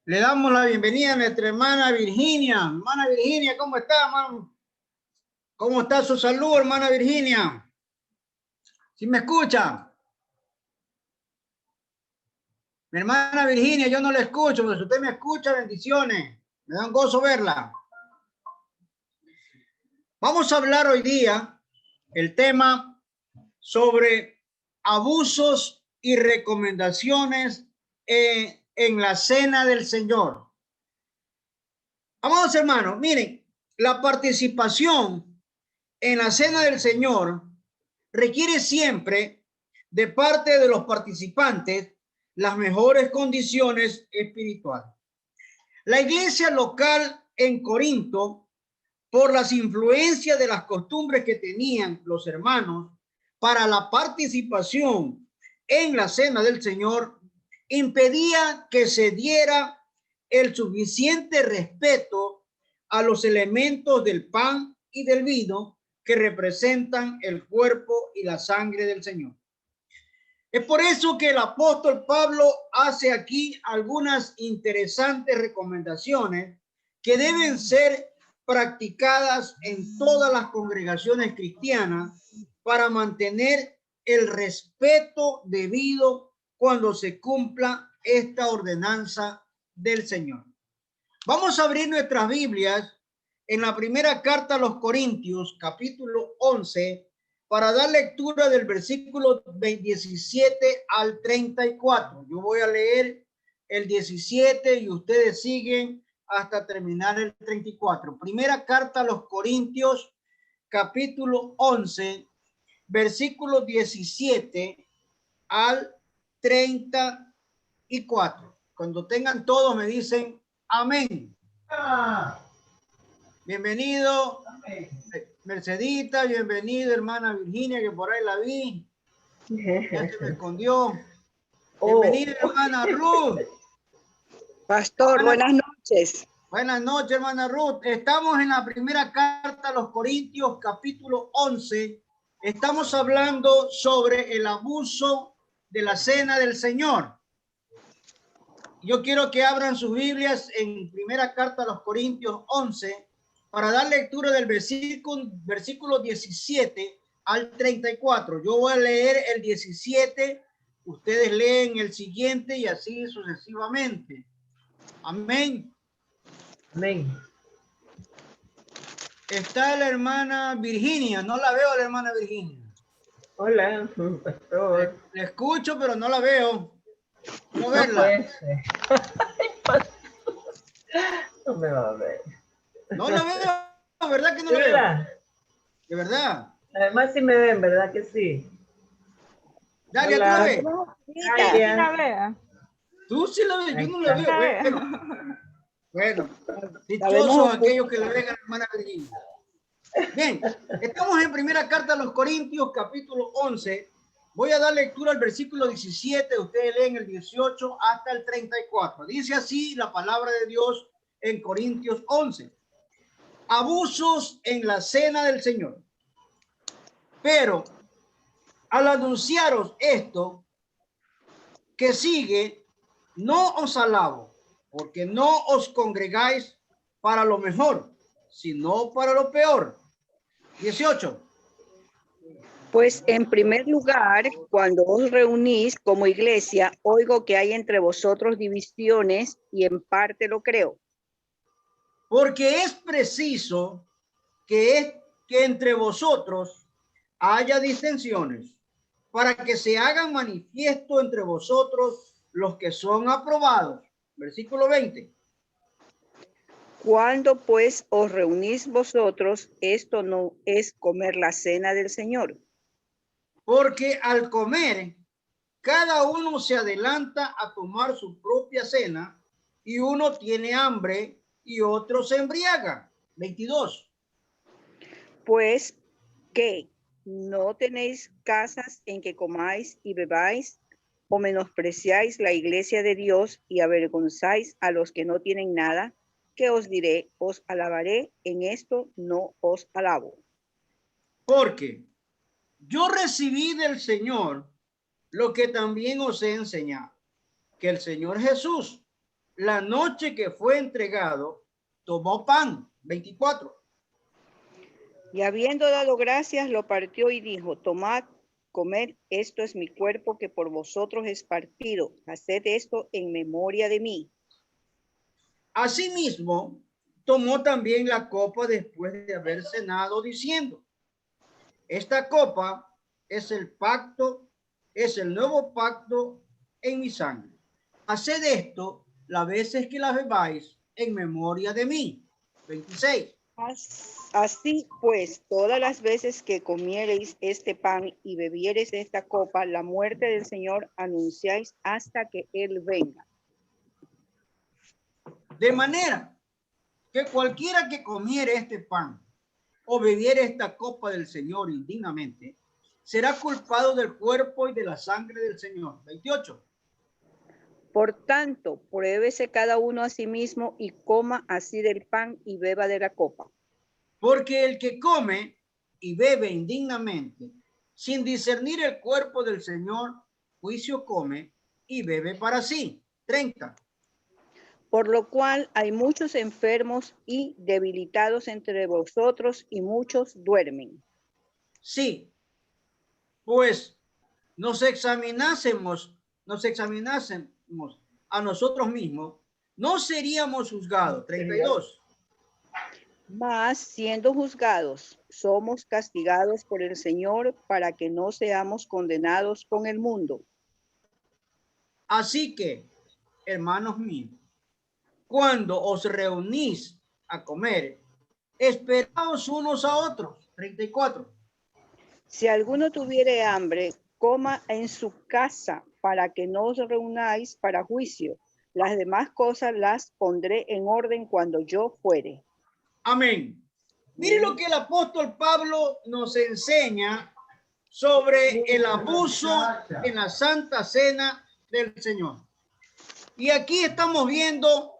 Le damos la bienvenida a nuestra hermana Virginia. Hermana Virginia, ¿cómo está, hermano? ¿Cómo está su salud, hermana Virginia? ¿Sí me escucha? Mi hermana Virginia, yo no la escucho, pero si usted me escucha, bendiciones. Me da un gozo verla. Vamos a hablar hoy día el tema sobre abusos y recomendaciones en la cena del Señor. Vamos, hermanos, miren, la participación en la cena del Señor requiere siempre de parte de los participantes las mejores condiciones espirituales. La iglesia local en Corinto, por las influencias de las costumbres que tenían los hermanos para la participación en la cena del Señor, impedía que se diera el suficiente respeto a los elementos del pan y del vino que representan el cuerpo y la sangre del Señor. Es por eso que el apóstol Pablo hace aquí algunas interesantes recomendaciones que deben ser practicadas en todas las congregaciones cristianas para mantener el respeto debido cuando se cumpla esta ordenanza del Señor. Vamos a abrir nuestras Biblias en la primera carta a los Corintios, capítulo 11, para dar lectura del versículo 17 al 34. Yo voy a leer el 17 y ustedes siguen hasta terminar el 34. Primera carta a los Corintios, capítulo 11, versículo 17 al 34. Cuando tengan todos me dicen amén. Bienvenido, Mercedita, bienvenido, hermana Virginia, que por ahí la vi. Ya se me escondió. Bienvenida, hermana Ruth. Pastor, buenas noches. Buenas noches, hermana Ruth. Estamos en la primera carta a los Corintios, capítulo 11. Estamos hablando sobre el abuso de la cena del Señor. Yo quiero que abran sus Biblias en primera carta a los Corintios 11 para dar lectura del versículo 17 al 34. Yo voy a leer el 17, ustedes leen el siguiente y así sucesivamente. Amén. Amén. Está la hermana Virginia, no la veo a la hermana Virginia. Hola, pastor. Le escucho, pero no la veo. ¿Cómo No verla? puede ser. No me va a ver. No la veo, ¿verdad que no ¿De la veo? verdad? De verdad. Además sí me ven, ¿verdad que sí? Dalia, ¿tú la Hola. ves? Sí, la vea. Tú sí la ves, yo Ahí no la está. veo. Bueno, dichosos aquellos que la ven a la hermana Virginia. Bien, estamos en primera carta a los Corintios, capítulo 11. Voy a dar lectura al versículo 17, ustedes leen el 18 hasta el 34. Dice así la palabra de Dios en Corintios 11. Abusos en la cena del Señor. Pero al anunciaros esto que sigue, no os alabo, porque no os congregáis para lo mejor, sino para lo peor. 18. Pues en primer lugar, cuando os reunís como iglesia, oigo que hay entre vosotros divisiones y en parte lo creo. Porque es preciso que entre vosotros haya disensiones, para que se hagan manifiesto entre vosotros los que son aprobados. Versículo 20. Cuando pues os reunís vosotros, esto no es comer la cena del Señor. Porque al comer, cada uno se adelanta a tomar su propia cena, y uno tiene hambre y otro se embriaga. 22. Pues, ¿qué? ¿No tenéis casas en que comáis y bebáis? ¿O menospreciáis la iglesia de Dios y avergonzáis a los que no tienen nada? ¿Qué os diré? Os alabaré, en esto no os alabo. Porque yo recibí del Señor lo que también os he enseñado, que el Señor Jesús, la noche que fue entregado, tomó pan. 24. Y habiendo dado gracias, lo partió y dijo, tomad, comed, esto es mi cuerpo que por vosotros es partido. Haced esto en memoria de mí. Asimismo, tomó también la copa después de haber cenado, diciendo, esta copa es el pacto, es el nuevo pacto en mi sangre. Haced esto las veces que la bebáis en memoria de mí. 26. Así pues, todas las veces que comiereis este pan y bebiereis esta copa, la muerte del Señor anunciáis hasta que Él venga. De manera que cualquiera que comiere este pan o bebiere esta copa del Señor indignamente, será culpado del cuerpo y de la sangre del Señor. 28. Por tanto, pruébese cada uno a sí mismo y coma así del pan y beba de la copa. Porque el que come y bebe indignamente, sin discernir el cuerpo del Señor, juicio come y bebe para sí. 30. Por lo cual hay muchos enfermos y debilitados entre vosotros y muchos duermen. Sí, pues nos examinásemos a nosotros mismos, no seríamos juzgados. 32. Mas siendo juzgados, somos castigados por el Señor para que no seamos condenados con el mundo. Así que, hermanos míos, cuando os reunís a comer, esperaos unos a otros. 34. Si alguno tuviere hambre, coma en su casa para que no os reunáis para juicio. Las demás cosas las pondré en orden cuando yo fuere. Amén. Mire lo que el apóstol Pablo nos enseña sobre el abuso en la Santa Cena del Señor. Y aquí estamos viendo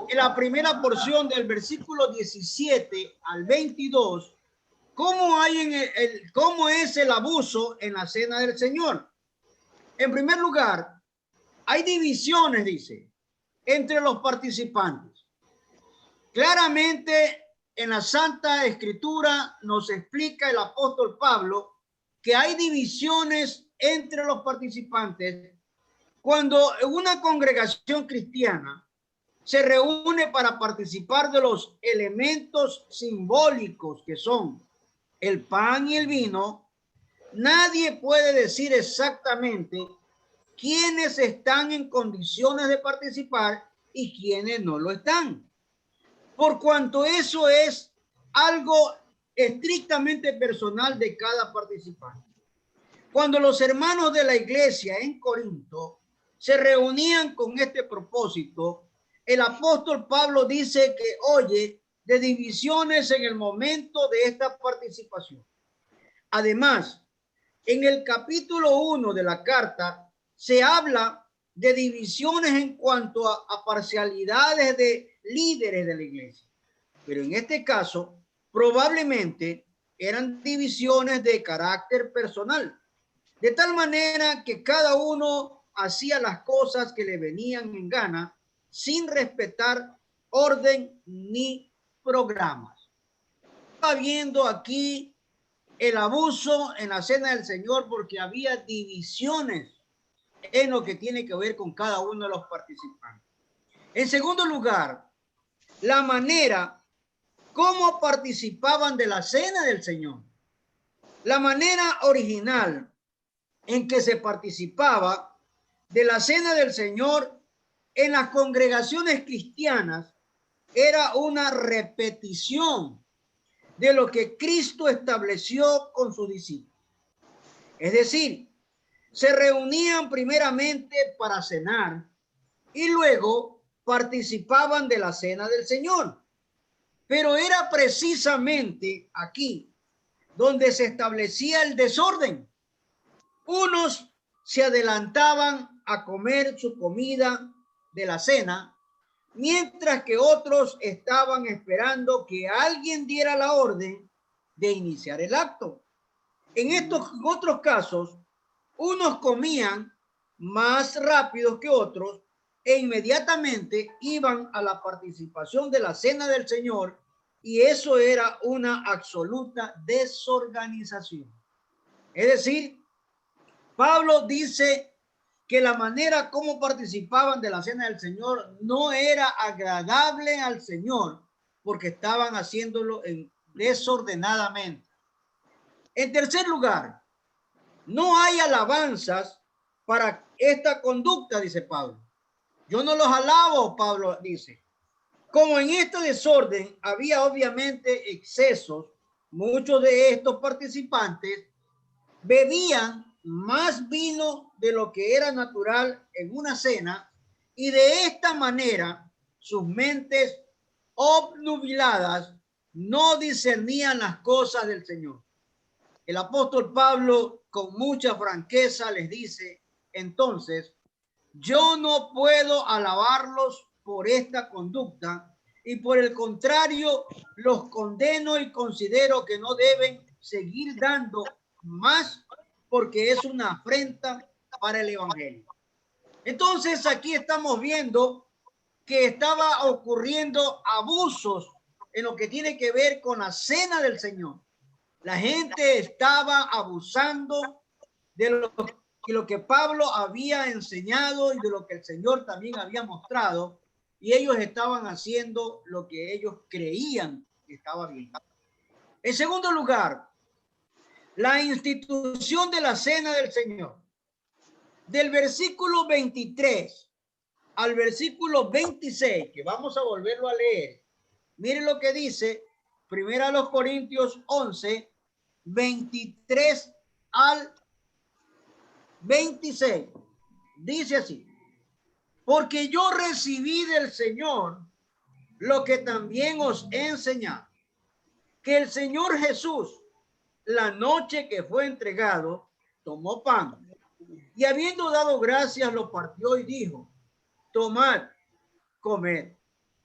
en la primera porción del versículo 17 al 22, cómo es el abuso en la Cena del Señor. En primer lugar, hay divisiones, dice, entre los participantes. Claramente en la Santa Escritura nos explica el apóstol Pablo que hay divisiones entre los participantes cuando una congregación cristiana se reúne para participar de los elementos simbólicos que son el pan y el vino. Nadie puede decir exactamente quiénes están en condiciones de participar y quiénes no lo están, por cuanto eso es algo estrictamente personal de cada participante. Cuando los hermanos de la iglesia en Corinto se reunían con este propósito, el apóstol Pablo dice que oye de divisiones en el momento de esta participación. Además, en el capítulo 1 de la carta se habla de divisiones en cuanto a parcialidades de líderes de la iglesia. Pero en este caso, probablemente eran divisiones de carácter personal, de tal manera que cada uno hacía las cosas que le venían en gana sin respetar orden ni programas. Está viendo aquí el abuso en la Cena del Señor porque había divisiones en lo que tiene que ver con cada uno de los participantes. En segundo lugar, la manera como participaban de la Cena del Señor. La manera original en que se participaba de la Cena del Señor en las congregaciones cristianas era una repetición de lo que Cristo estableció con sus discípulos. Es decir, se reunían primeramente para cenar y luego participaban de la Cena del Señor. Pero era precisamente aquí donde se establecía el desorden. Unos se adelantaban a comer su comida de la cena, mientras que otros estaban esperando que alguien diera la orden de iniciar el acto. En estos otros casos, unos comían más rápido que otros e inmediatamente iban a la participación de la cena del Señor, y eso era una absoluta desorganización. Es decir, Pablo dice que la manera como participaban de la cena del Señor no era agradable al Señor, porque estaban haciéndolo desordenadamente. En tercer lugar, no hay alabanzas para esta conducta, dice Pablo. Yo no los alabo, Pablo dice. Como en este desorden había obviamente excesos, muchos de estos participantes bebían más vino de lo que era natural en una cena, y de esta manera sus mentes obnubiladas no discernían las cosas del Señor. El apóstol Pablo con mucha franqueza les dice, entonces, yo no puedo alabarlos por esta conducta, y por el contrario, los condeno y considero que no deben seguir dando más, porque es una afrenta para el evangelio. Entonces aquí estamos viendo que estaba ocurriendo abusos en lo que tiene que ver con la cena del Señor. La gente estaba abusando de lo que Pablo había enseñado y de lo que el Señor también había mostrado, y ellos estaban haciendo lo que ellos creían que estaba bien. En segundo lugar, la institución de la cena del Señor. Del versículo 23 al versículo 26, que vamos a volverlo a leer, miren lo que dice 1 Corintios 11, 23 al 26. Dice así: porque yo recibí del Señor lo que también os he enseñado, que el Señor Jesús, la noche que fue entregado, tomó pan, y habiendo dado gracias, lo partió y dijo: tomad, comed,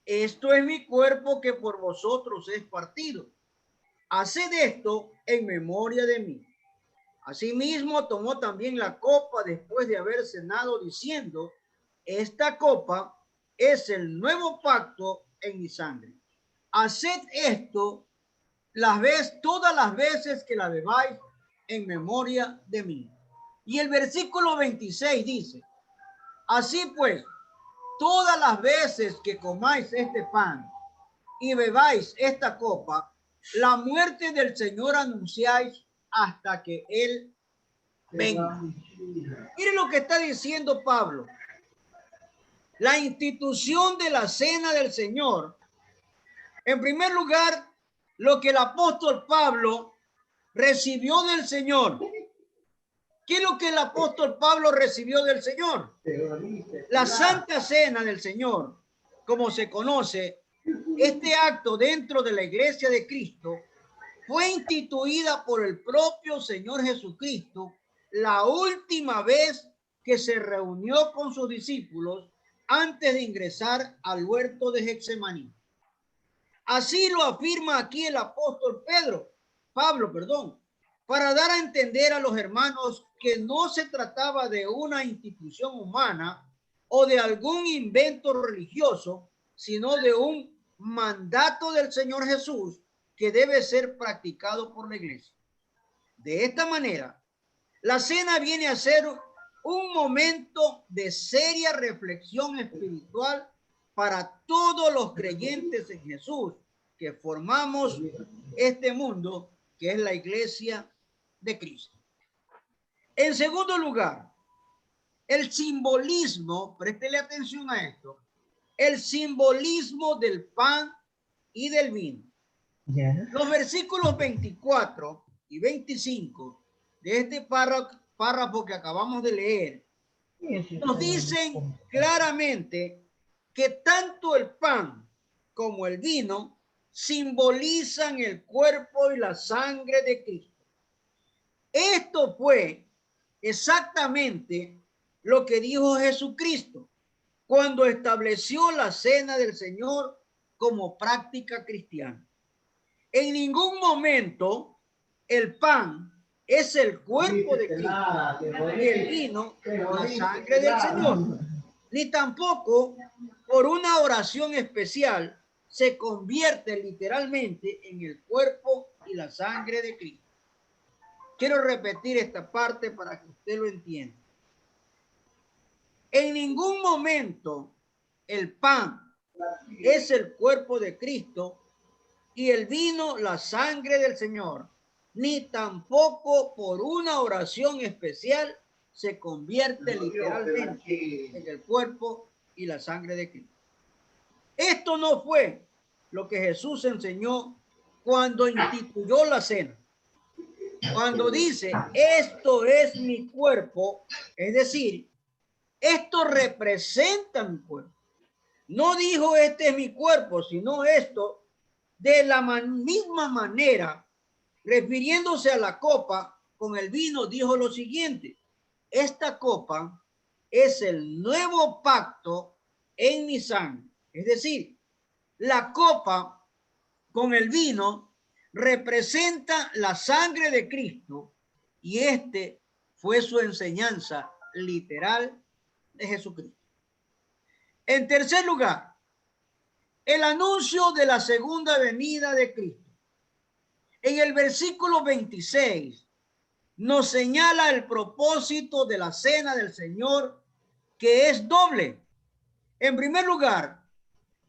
esto es mi cuerpo que por vosotros es partido. Haced esto en memoria de mí. Asimismo tomó también la copa después de haber cenado, diciendo: esta copa es el nuevo pacto en mi sangre. Haced esto todas las veces que la bebáis en memoria de mí. Y el versículo 26 dice: así pues, todas las veces que comáis este pan y bebáis esta copa, la muerte del Señor anunciáis hasta que Él venga. Miren lo que está diciendo Pablo. La institución de la cena del Señor, en primer lugar, lo que el apóstol Pablo recibió del Señor. ¿Qué es lo que el apóstol Pablo recibió del Señor? La Santa Cena del Señor, como se conoce, este acto dentro de la Iglesia de Cristo fue instituida por el propio Señor Jesucristo la última vez que se reunió con sus discípulos antes de ingresar al huerto de Getsemaní. Así lo afirma aquí el apóstol Pablo, para dar a entender a los hermanos que no se trataba de una institución humana o de algún invento religioso, sino de un mandato del Señor Jesús que debe ser practicado por la iglesia. De esta manera, la cena viene a ser un momento de seria reflexión espiritual para todos los creyentes en Jesús que formamos este mundo, que es la iglesia de Cristo. En segundo lugar, el simbolismo, préstele atención a esto, el simbolismo del pan y del vino. Los versículos 24 y 25 de este párrafo que acabamos de leer nos dicen claramente que tanto el pan como el vino simbolizan el cuerpo y la sangre de Cristo. Esto fue exactamente lo que dijo Jesucristo cuando estableció la cena del Señor como práctica cristiana. En ningún momento el pan es el cuerpo de Cristo y el vino la sangre del Señor. ni tampoco por una oración especial se convierte literalmente en el cuerpo y la sangre de Cristo. Quiero repetir esta parte para que usted lo entienda. En ningún momento el pan es el cuerpo de Cristo y el vino la sangre del Señor, ni tampoco por una oración especial se convierte literalmente en el cuerpo y la sangre de Cristo. Esto no fue lo que Jesús enseñó cuando instituyó la cena. Cuando dice, esto es mi cuerpo, es decir, esto representa mi cuerpo. No dijo, este es mi cuerpo, sino esto de la misma manera, refiriéndose a la copa con el vino, dijo lo siguiente: esta copa es el nuevo pacto en mi sangre. Es decir, la copa con el vino representa la sangre de Cristo y este fue su enseñanza literal de Jesucristo. En tercer lugar, el anuncio de la segunda venida de Cristo. En el versículo 26 nos señala el propósito de la cena del Señor, que es doble. En primer lugar,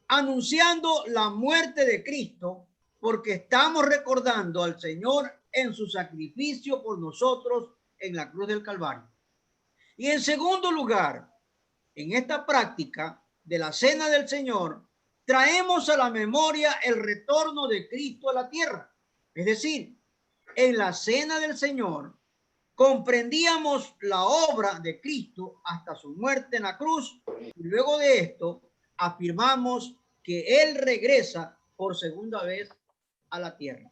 anunciando la muerte de Cristo, porque estamos recordando al Señor en su sacrificio por nosotros en la cruz del Calvario. Y en segundo lugar, en esta práctica de la cena del Señor, traemos a la memoria el retorno de Cristo a la tierra. Es decir, en la cena del Señor comprendíamos la obra de Cristo hasta su muerte en la cruz y luego de esto afirmamos que Él regresa por segunda vez a la tierra.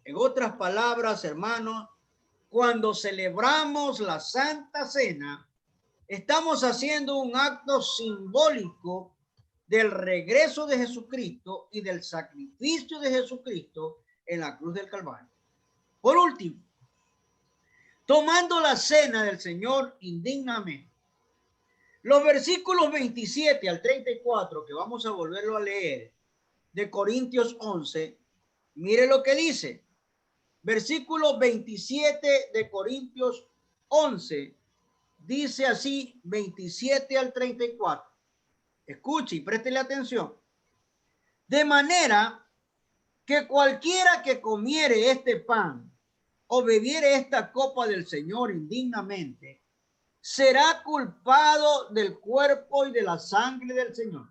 En otras palabras, hermanos, cuando celebramos la Santa Cena, estamos haciendo un acto simbólico del regreso de Jesucristo y del sacrificio de Jesucristo en la cruz del Calvario. Por último, tomando la cena del Señor indignamente. Los versículos 27 al 34, que vamos a volverlo a leer, de Corintios 11, mire lo que dice. Versículo 27 de Corintios 11, dice así, 27 al 34. Escuche y préstele atención. De manera que cualquiera que comiere este pan o bebiere esta copa del Señor indignamente, será culpado del cuerpo y de la sangre del Señor.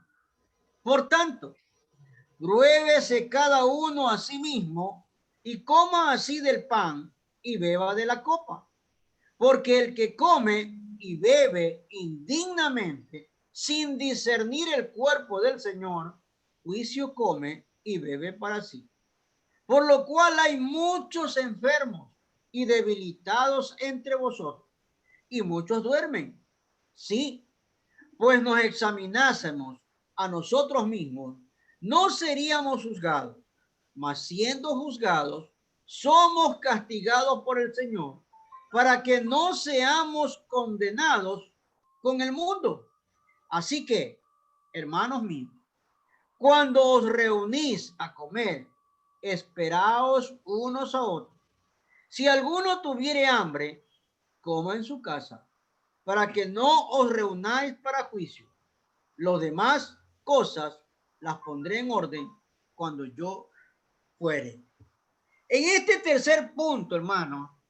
Por tanto, pruébese cada uno a sí mismo y coma así del pan y beba de la copa. Porque el que come y bebe indignamente, sin discernir el cuerpo del Señor, juicio come y bebe para sí. Por lo cual hay muchos enfermos y debilitados entre vosotros, y muchos duermen. Sí, pues nos examinásemos a nosotros mismos, no seríamos juzgados, mas siendo juzgados, somos castigados por el Señor, para que no seamos condenados con el mundo. Así que, hermanos míos, cuando os reunís a comer, esperaos unos a otros. Si alguno tuviere hambre, coma en su casa, para que no os reunáis para juicio. Los demás cosas las pondré en orden cuando yo fuere. En este tercer punto, hermano,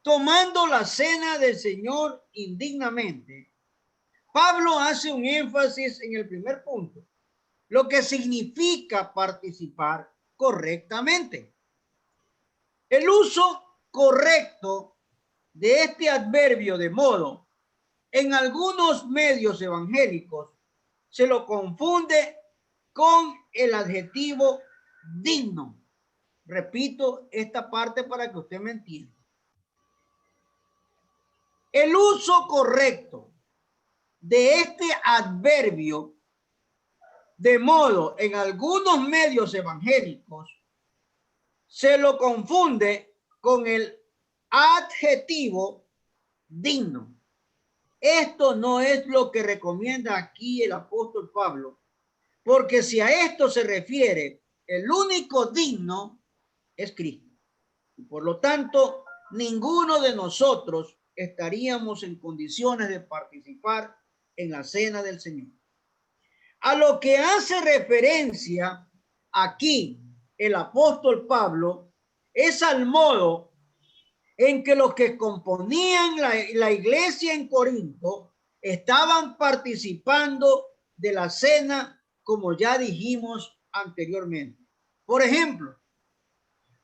tomando la cena del Señor indignamente, Pablo hace un énfasis en el primer punto, lo que significa participar correctamente. El uso correcto de este adverbio de modo, en algunos medios evangélicos se lo confunde con el adjetivo digno. Repito esta parte para que usted me entienda. El uso correcto de este adverbio de modo en algunos medios evangélicos se lo confunde con el adjetivo digno. Esto no es lo que recomienda aquí el apóstol Pablo, porque si a esto se refiere, el único digno es Cristo. Y por lo tanto, ninguno de nosotros estaríamos en condiciones de participar en la cena del Señor. A lo que hace referencia aquí el apóstol Pablo es al modo en que los que componían la iglesia en Corinto estaban participando de la cena, como ya dijimos anteriormente. Por ejemplo,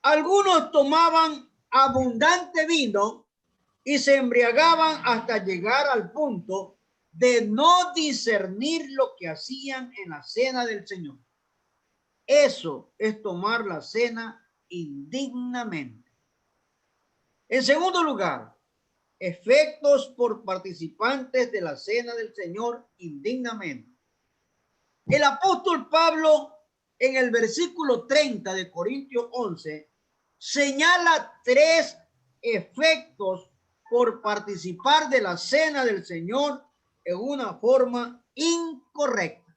algunos tomaban abundante vino y se embriagaban hasta llegar al punto de no discernir lo que hacían en la cena del Señor. Eso es tomar la cena indignamente. En segundo lugar, efectos por participantes de la cena del Señor indignamente. El apóstol Pablo en el versículo 30 de Corintios 11 señala 3 efectos por participar de la cena del Señor en una forma incorrecta.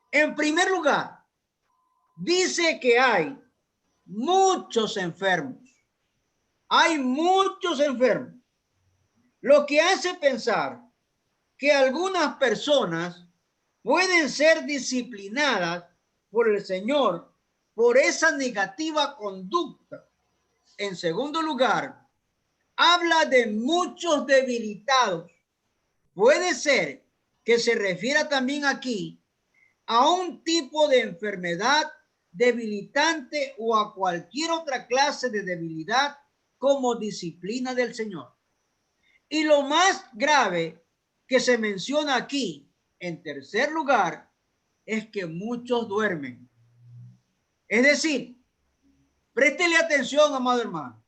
En primer lugar, dice que hay muchos enfermos. Hay muchos enfermos, lo que hace pensar que algunas personas pueden ser disciplinadas por el Señor por esa negativa conducta. En segundo lugar, habla de muchos debilitados. Puede ser que se refiera también aquí a un tipo de enfermedad debilitante o a cualquier otra clase de debilidad como disciplina del Señor. Y lo más grave que se menciona aquí, en tercer lugar, es que muchos duermen. Es decir, préstele atención, amado hermano.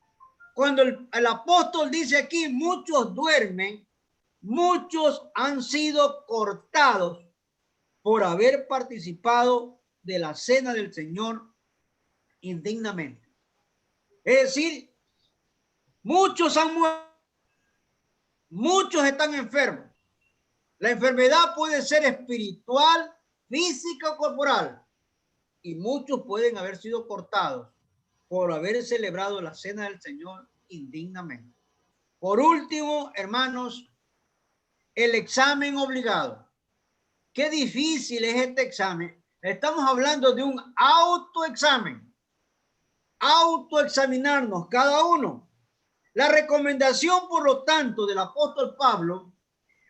Cuando el apóstol dice aquí, muchos duermen, muchos han sido cortados por haber participado de la cena del Señor indignamente. Es decir, muchos han muerto, muchos están enfermos. La enfermedad puede ser espiritual, física o corporal. Y muchos pueden haber sido cortados por haber celebrado la cena del Señor indignamente. Por último, hermanos, el examen obligado. Qué difícil es este examen. Estamos hablando de un autoexamen. Autoexaminarnos cada uno. La recomendación, por lo tanto, del apóstol Pablo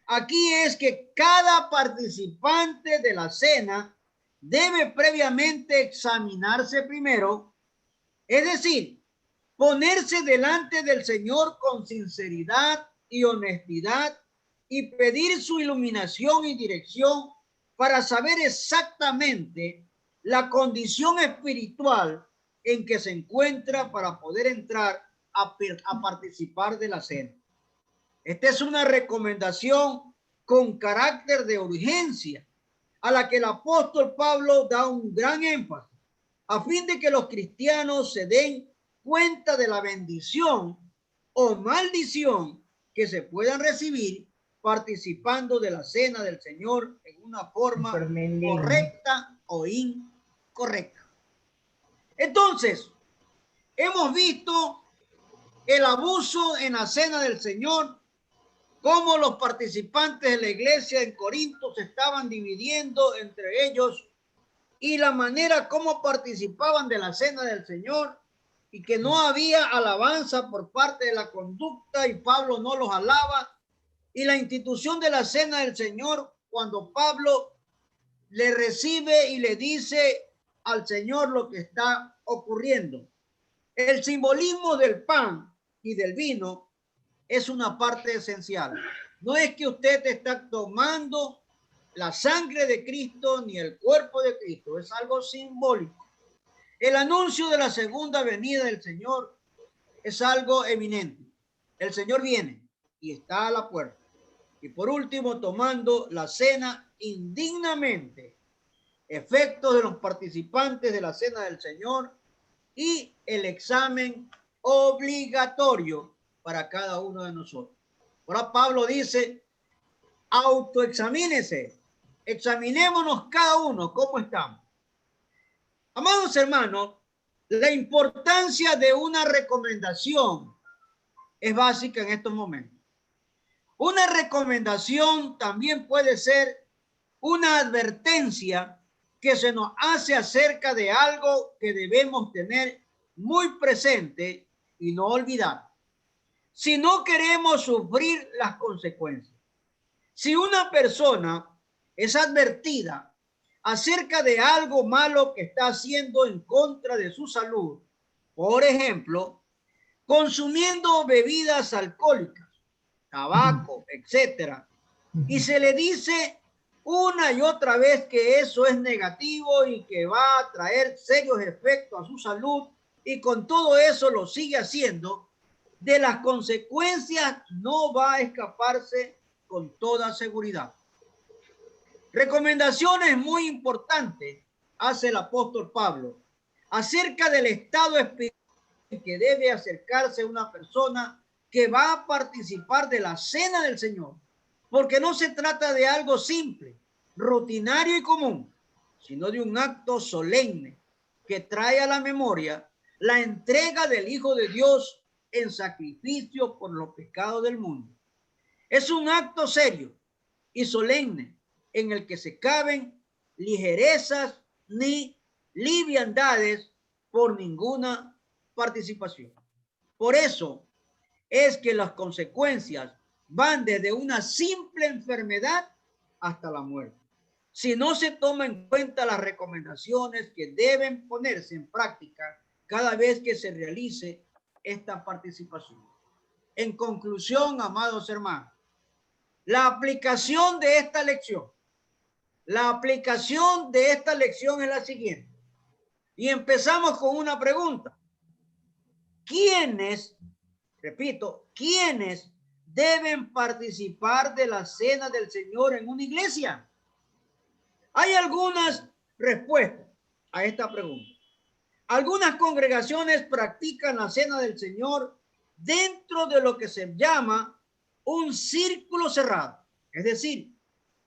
aquí es que cada participante de la cena debe previamente examinarse primero, es decir, ponerse delante del Señor con sinceridad y honestidad y pedir su iluminación y dirección para saber exactamente la condición espiritual en que se encuentra para poder entrar a participar de la cena. Esta es una recomendación con carácter de urgencia a la que el apóstol Pablo da un gran énfasis a fin de que los cristianos se den cuenta de la bendición o maldición que se puedan recibir participando de la cena del Señor en una forma correcta o incorrecta. Entonces, hemos visto el abuso en la cena del Señor, cómo los participantes de la iglesia en Corinto se estaban dividiendo entre ellos y la manera como participaban de la cena del Señor y que no había alabanza por parte de la conducta y Pablo no los alaba, y la institución de la cena del Señor cuando Pablo le recibe y le dice al Señor lo que está ocurriendo. El simbolismo del pan y del vino es una parte esencial. No es que usted está tomando la sangre de Cristo ni el cuerpo de Cristo, es algo simbólico. El anuncio de la segunda venida del Señor es algo eminente. El Señor viene y está a la puerta. Y por último, tomando la cena indignamente, efectos de los participantes de la cena del Señor y el examen obligatorio para cada uno de nosotros. Ahora Pablo dice, autoexamínese, examinémonos cada uno cómo estamos. Amados hermanos, la importancia de una recomendación es básica en estos momentos. Una recomendación también puede ser una advertencia que se nos hace acerca de algo que debemos tener muy presente y no olvidar. Si no queremos sufrir las consecuencias. Si una persona es advertida acerca de algo malo que está haciendo en contra de su salud, por ejemplo, consumiendo bebidas alcohólicas, tabaco, etcétera, y se le dice una y otra vez que eso es negativo y que va a traer serios efectos a su salud, y con todo eso lo sigue haciendo, de las consecuencias no va a escaparse con toda seguridad. Recomendaciones muy importantes hace el apóstol Pablo acerca del estado espiritual que debe acercarse una persona que va a participar de la cena del Señor, porque no se trata de algo simple, rutinario y común, sino de un acto solemne que trae a la memoria la entrega del Hijo de Dios en sacrificio por los pecados del mundo. Es un acto serio y solemne en el que se caben ligerezas ni liviandades por ninguna participación. Por eso es que las consecuencias van desde una simple enfermedad hasta la muerte. Si no se toma en cuenta las recomendaciones que deben ponerse en práctica cada vez que se realice esta participación. En conclusión, amados hermanos, la aplicación de esta lección es la siguiente. Y empezamos con una pregunta. ¿Quiénes, repito, quiénes deben participar de la cena del Señor en una iglesia? Hay algunas respuestas a esta pregunta. Algunas congregaciones practican la cena del Señor dentro de lo que se llama un círculo cerrado. Es decir,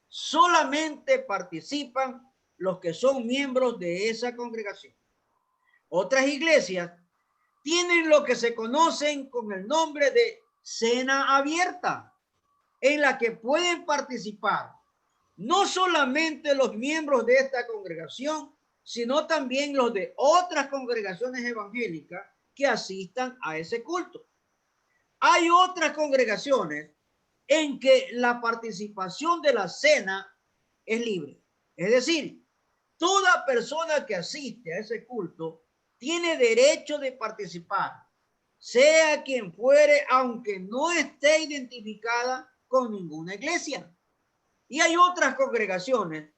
solamente participan los que son miembros de esa congregación. Otras iglesias tienen lo que se conocen con el nombre de cena abierta, en la que pueden participar no solamente los miembros de esta congregación, sino también los de otras congregaciones evangélicas que asistan a ese culto. Hay otras congregaciones en que la participación de la cena es libre. Es decir, toda persona que asiste a ese culto tiene derecho de participar, sea quien fuere, aunque no esté identificada con ninguna iglesia. Y hay otras congregaciones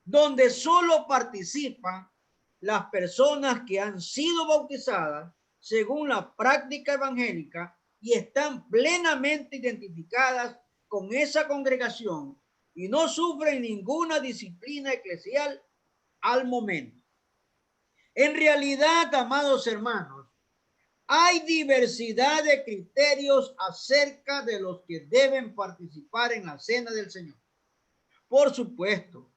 donde solo participan las personas que han sido bautizadas según la práctica evangélica y están plenamente identificadas con esa congregación y no sufren ninguna disciplina eclesial al momento. En realidad, amados hermanos, hay diversidad de criterios acerca de los que deben participar en la cena del Señor. Por supuesto,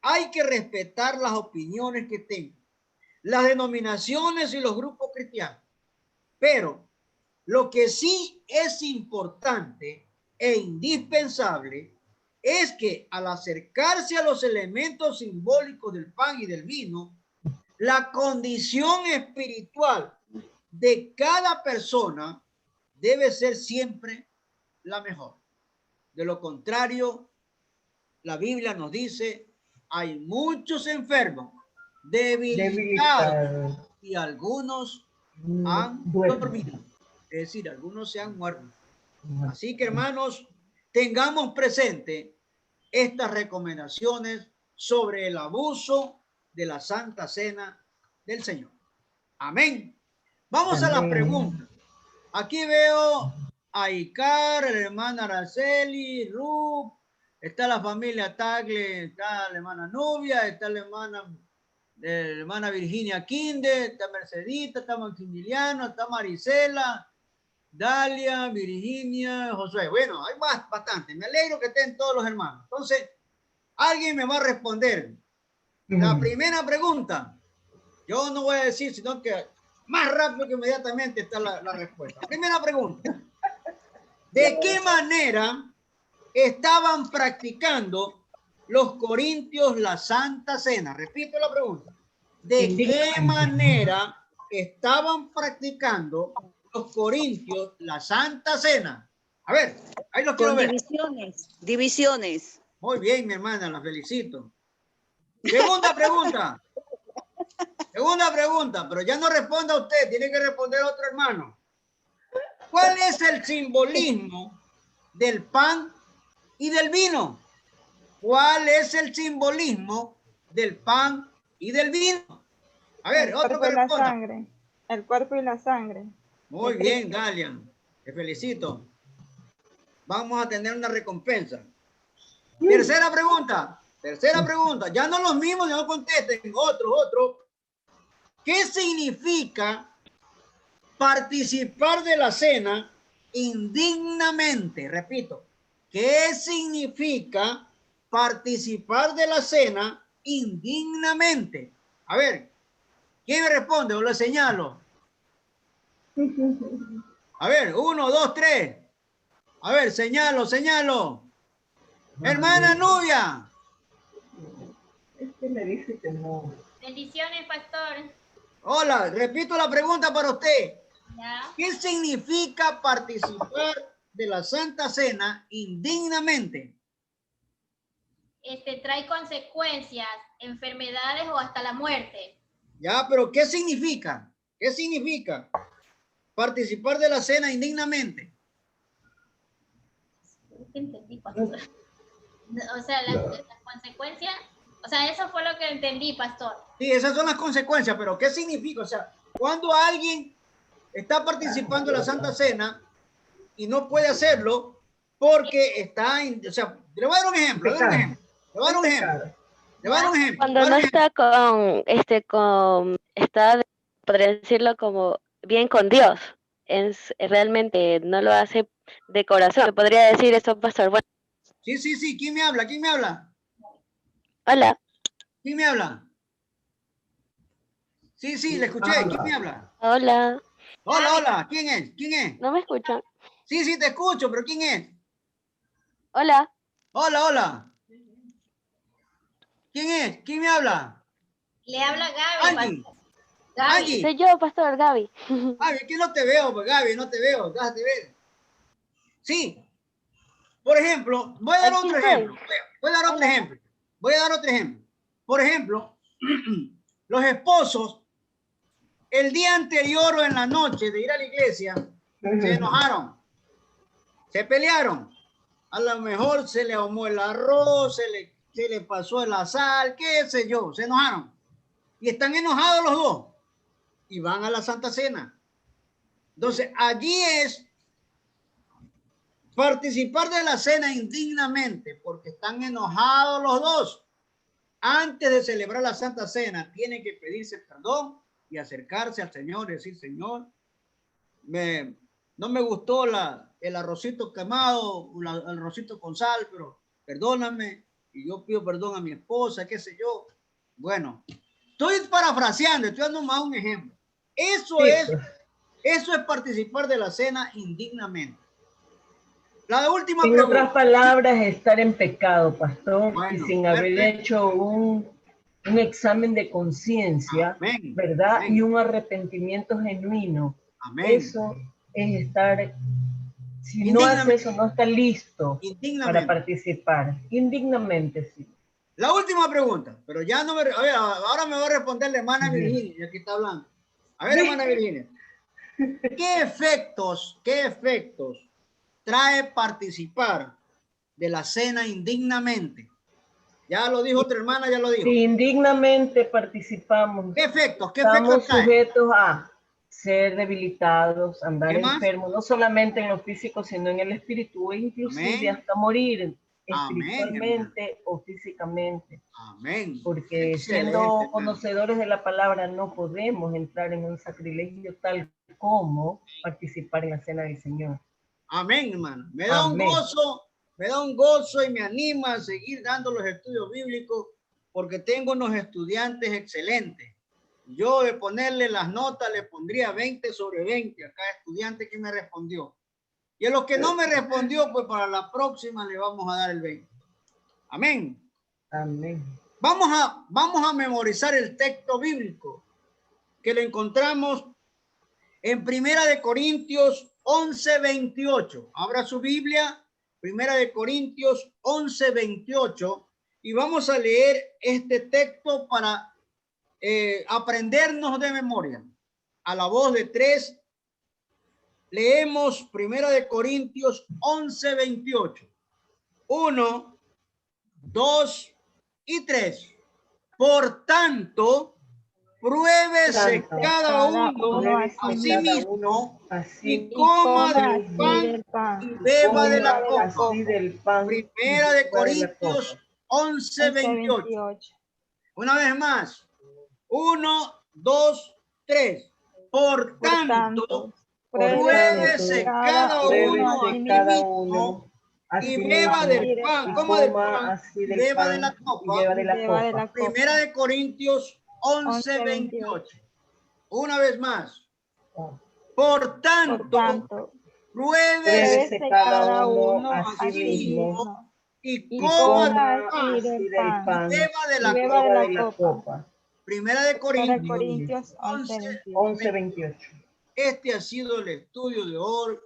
hay que respetar las opiniones que tengan las denominaciones y los grupos cristianos, pero lo que sí es importante e indispensable es que al acercarse a los elementos simbólicos del pan y del vino, la condición espiritual de cada persona debe ser siempre la mejor. De lo contrario, la Biblia nos dice, hay muchos enfermos, debilitados, y algunos han dormido. Es decir, algunos se han muerto. Así que, hermanos, tengamos presente estas recomendaciones sobre el abuso de la Santa Cena del Señor. Amén. Vamos a las preguntas. Aquí veo a Icar, la hermana Araceli, Ruth, está la familia Tagle, está la hermana Nubia, está la hermana Virginia Quinde, está Mercedita, está Maximiliano, está Marisela, Dalia, Virginia, Josué. Bueno, hay bastante. Me alegro que estén todos los hermanos. Entonces, alguien me va a responder. La primera pregunta, yo no voy a decir, sino que más rápido que inmediatamente está la respuesta. Primera pregunta. ¿De qué manera estaban practicando los corintios la Santa Cena? Repito la pregunta. ¿De qué manera estaban practicando los corintios la Santa Cena? A ver, ahí lo quiero ver. Divisiones. Muy bien, mi hermana, la felicito. Segunda pregunta. Segunda pregunta, pero ya no responda usted, tiene que responder otro hermano. ¿Cuál es el simbolismo del pan y del vino? ¿Cuál es el simbolismo del pan y del vino? A ver, otro que responda. El cuerpo y la sangre. Muy bien, Dalia. Te felicito. Vamos a tener una recompensa. Tercera pregunta. Tercera pregunta. Ya no los mismos, ya no contesten. Otro. ¿Qué significa participar de la cena indignamente? Repito. ¿Qué significa participar de la cena indignamente? A ver, ¿quién me responde o lo señalo? A ver, 1, 2, 3. A ver, señalo. Hermana Nubia. Es que me dice que no. Bendiciones, pastor. Hola, repito la pregunta para usted. ¿Ya? ¿Qué significa participar de la Santa Cena indignamente? Trae consecuencias, enfermedades o hasta la muerte. Ya, pero ¿qué significa? ¿Qué significa participar de la cena indignamente? Entendí, pastor. O sea, las consecuencias, o sea, eso fue lo que entendí, pastor. Sí, esas son las consecuencias, pero ¿qué significa? O sea, cuando alguien está participando de la Santa Cena y no puede hacerlo porque está, o sea, le voy a dar un ejemplo, le voy a dar un ejemplo. Cuando no está podría decirlo como bien con Dios, realmente no lo hace de corazón. Se podría decir eso, pastor. Bueno, Sí, ¿quién me habla? hola. ¿Quién me habla? Sí, le escuché. ¿Quién me habla? Hola. Hola. ¿Quién es? ¿No me escuchan? Sí, te escucho, pero ¿quién es? Hola. Hola. ¿Quién es? ¿Quién me habla? Le habla Gaby, Angie. pastor. Gaby. Angie. Soy yo, pastor Gaby. Gaby, es que no te veo, pues, Gaby, no te veo. Déjate ver. Sí. Por ejemplo, voy a dar Aquí otro estoy. ejemplo. Voy a dar otro ejemplo. Por ejemplo, los esposos, el día anterior o en la noche de ir a la iglesia, se enojaron, se pelearon. A lo mejor se le ahumó el arroz, se le pasó la sal, qué sé yo, se enojaron. Y están enojados los dos. Y van a la Santa Cena. Entonces, allí es participar de la cena indignamente porque están enojados los dos. Antes de celebrar la Santa Cena, tienen que pedirse perdón y acercarse al Señor y decir, Señor, no me gustó el arrocito quemado, el arrocito con sal, pero perdóname y yo pido perdón a mi esposa, qué sé yo. Bueno, estoy parafraseando, estoy dando más un ejemplo. Eso es participar de la cena indignamente. La última pregunta. En otras palabras, estar en pecado, pastor, bueno, y sin haber hecho un examen de conciencia, ¿verdad? Amén. Y un arrepentimiento genuino. Amén. Eso es estar, si no hace eso, no está listo para participar. Indignamente, sí. La última pregunta, pero ya no me... A ver, ahora me va a responder la hermana Virginia, ya que está hablando. A ver, hermana Virginia. ¿Qué efectos trae participar de la cena indignamente? Ya lo dijo otra hermana, ya lo dijo. Si indignamente participamos, ¿Qué efectos estamos trae? sujetos a ser debilitados, andar enfermos, no solamente en lo físico, sino en el espíritu, e inclusive hasta morir espiritualmente o físicamente. Amén. Porque siendo conocedores de la palabra no podemos entrar en un sacrilegio tal cómo participar en la cena del Señor. Amén, hermano. Me da un gozo y me anima a seguir dando los estudios bíblicos porque tengo unos estudiantes excelentes. Yo de ponerle las notas le pondría 20 sobre 20 a cada estudiante que me respondió. Y a los que no me respondió, pues para la próxima le vamos a dar el 20. Amén. Amén. Vamos a memorizar el texto bíblico que lo encontramos en 1 Corintios 11:28. Abra su Biblia, 1 Corintios 11:28, y vamos a leer este texto para aprendernos de memoria. A la voz de 3, leemos 1 Corintios 11:28. 1, 2 y 3. Por tanto, pruébese cada uno a sí mismo y coma del pan y beba de la copa. 1 Corintios 11:28. Una vez más. 1, 2, 3. Por tanto, pruébese cada uno a sí mismo y beba del pan, coma del pan y beba de la copa. 1 Corintios 11:28. Una vez más. Por tanto, pruébese cada uno a sí mismo y coma del pan y beba de la copa. 1 Corintios 11:28. Este ha sido el estudio de hoy.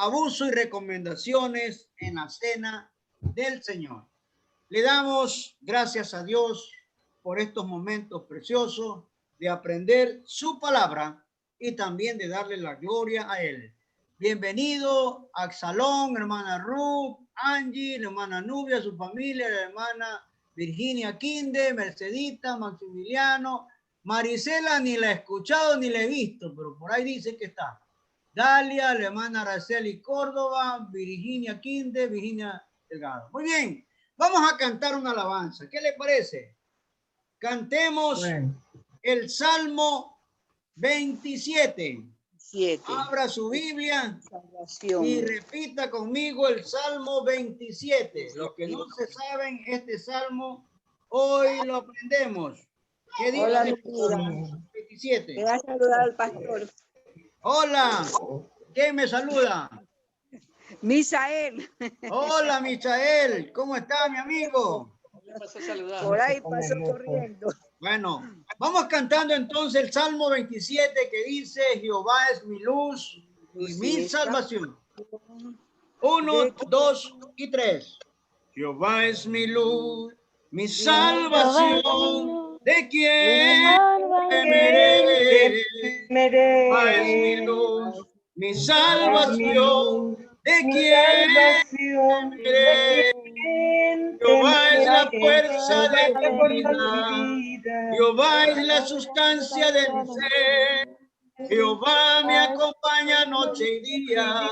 Abuso y recomendaciones en la cena del Señor. Le damos gracias a Dios por estos momentos preciosos de aprender su palabra y también de darle la gloria a Él. Bienvenido a Axalón, hermana Ruth, Angie, la hermana Nubia, su familia, la hermana Virginia Quinde, Mercedita, Maximiliano, Marisela, ni la he escuchado ni la he visto, pero por ahí dice que está. Dalia, la hermana Araceli Córdoba, Virginia Quinde, Virginia Delgado. Muy bien, vamos a cantar una alabanza. ¿Qué le parece? Cantemos el Salmo 27. Abra su Biblia y repita conmigo el Salmo 27. Los que no se saben este Salmo, hoy lo aprendemos. ¿Qué dice el Salmo 27? Voy a saludar al pastor. Hola, ¿quién me saluda? Misael. Hola, Misael, ¿cómo está mi amigo? Por ahí pasó corriendo. Bueno, vamos cantando entonces el Salmo 27 que dice: Jehová es mi luz y mi salvación. 1, 2 y 3. Jehová es mi luz, mi salvación. ¿De quién temeré? Jehová es mi luz, mi salvación. ¿De quién temeré? Jehová es la fuerza de mi vida. Jehová es la sustancia de mi ser. Jehová me acompaña noche y día.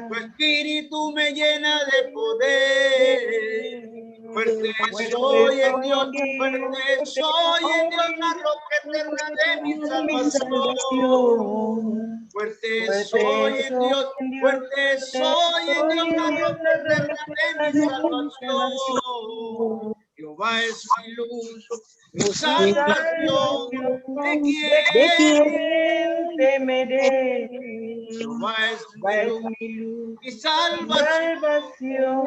Tu espíritu me llena de poder. Fuerte soy en Dios, fuerte soy en Dios, la roca eterna de mi salvación. Fuerte soy en Dios, fuerte soy en Dios, la roca eterna de mi salvación. Jehová es mi luz, mi salvación. ¿De quién temeré? Jehová es mi luz, mi salvación.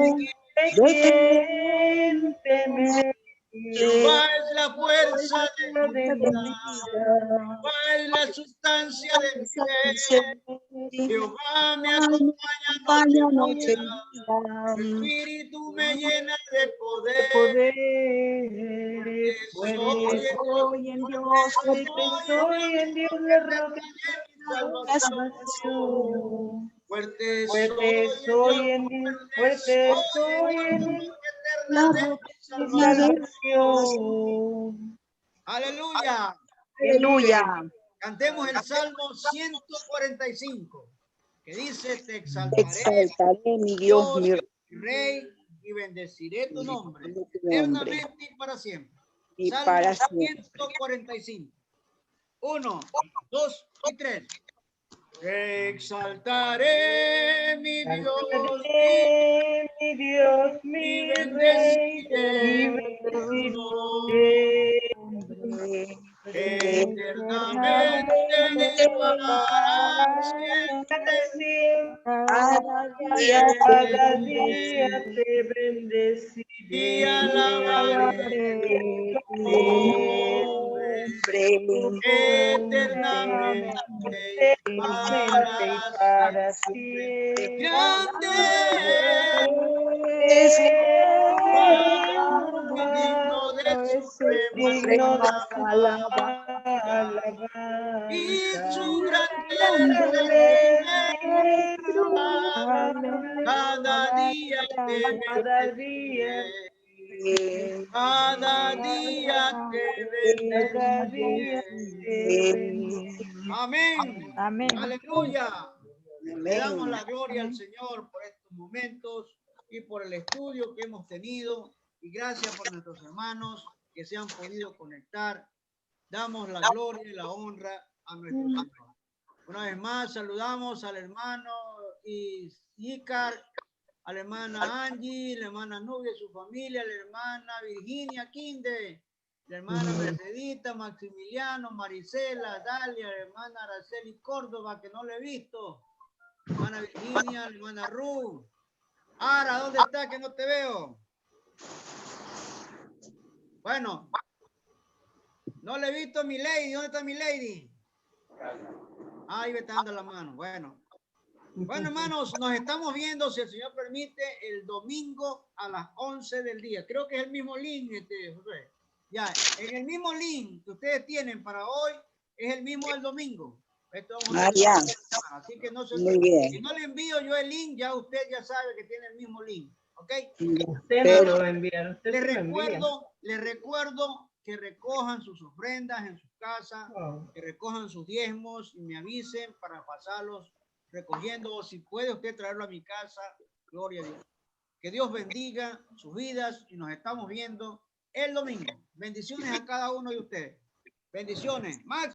¿De quién temeré? Jehová es la fuerza de mi vida. Jehová es la sustancia de mi ser. Jehová me acompaña noche y día. Tu espíritu me llena de poder. Soy en Dios, soy en Dios, la roca de mi salvación. Fuerte soy en Dios, fuerte soy en Dios, la roca de mi salvación. Aleluya. Aleluya. Cantemos el Salmo 145, que dice: Te exaltaré, mi Dios, mi Rey, y bendeciré tu nombre eternamente y para siempre. Y Salmo para siempre. 145. 1, 2 y 3. Exaltaré mi Dios, mi bendeciré su nombre. Eternamente para siempre. Cada día te bendeciré Y alabaré tu nombre eternamente para siempre. Grande es digno de suprema alabanza. Y su grandeza cada día te bendeciré. Cada día te bendeciré. Amén. Amén. Aleluya. Le damos la gloria al Señor por estos momentos y por el estudio que hemos tenido. Y gracias por nuestros hermanos que se han podido conectar. Damos la gloria y la honra a nuestro Señor. Una vez más saludamos al hermano Icar, a la hermana Angie, la hermana Nubia y su familia, la hermana Virginia Quinde, la hermana Mercedita, Maximiliano, Marisela, Dalia, la hermana Araceli Córdoba, que no le he visto, la hermana Virginia, la hermana Ruth. Ara, ¿dónde está? Que no te veo. Bueno, no le he visto a mi lady. ¿Dónde está mi lady? Ahí me está dando la mano. Bueno, hermanos, nos estamos viendo, si el Señor permite, el domingo a las 11 del día. Creo que es el mismo link, José. Ya, en el mismo link que ustedes tienen para hoy, es el mismo del domingo. Ya. Así que no se Muy bien. Si no le envío yo el link, ya usted ya sabe que tiene el mismo link. ¿Ok? Usted no lo va a enviar. Les recuerdo que recojan sus ofrendas en sus casas, que recojan sus diezmos y me avisen para pasarlos recogiendo, o si puede usted traerlo a mi casa, gloria a Dios. Que Dios bendiga sus vidas y nos estamos viendo el domingo. Bendiciones a cada uno de ustedes. Bendiciones. Max.